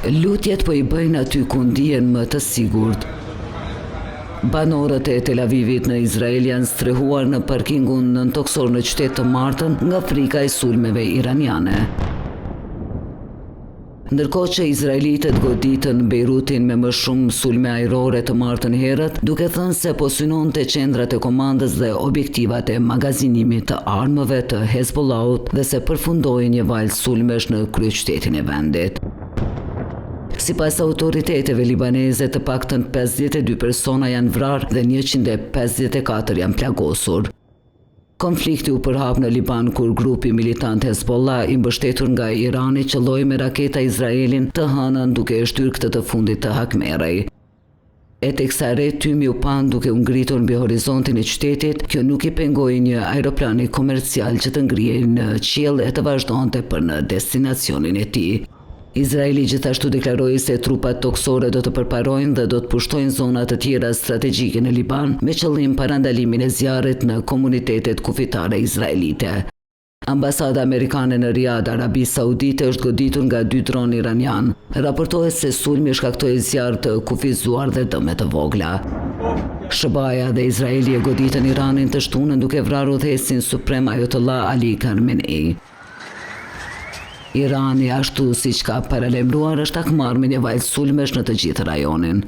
Lutjet po I bëjnë aty ku ndihen më të sigurt. Banorët e Tel Avivit në Izrael janë strehuar në parkingun nëntoksor në qytet të Martën nga frika e sulmeve iraniane. Ndërkohë që izraelitët goditën Beirutin me më shumë sulme ajrore të martën herët, duke thënë se po synonte qendrat e komandës dhe objektivat e magazinimit të armëve të Hezbollahut dhe se përfundoi një valë sulmesh në kryeqytetin e vendit. Sipas autoriteteve libaneze, të paktën 52 persona janë vrarë dhe 154 janë plagosur. Konflikti u përhap në Liban kur grupi militant Hezbollah I mbështetur nga Irani qëlloi me raketa Izraelin të hënën duke e shtyrë këtë të fundit të Hakmerej. E teksa re tymi u pan duke u ngritur mbi horizontin e qytetit, kjo nuk I pengoi një aeroplani komercial që të ngrihej në qiell e të vazhdonte për në destinacionin e tij. Izraeli gjithashtu deklaroi se trupat toksore do të përparojnë dhe do të pushtojnë zona të tjera strategjike në Liban me qëllim parandalimin e zjarrit në komunitetet kufitare izraelite. Ambasada amerikane në Riyadh, Arabi Saudite është goditur nga 2 dronë iranian. Raportohet se sulmi shkaktoi zjarr të kufizuar dhe dëme të vogla. SBA dhe Izraeli e goditën Iranin të shtunën duke vrarë udhëheqësin suprem Ayatollah Ali Khamenei. Irani, ashtu siç ka paralajmëruar, është akmarrë me një valë sulmesh në të gjithë rajonin.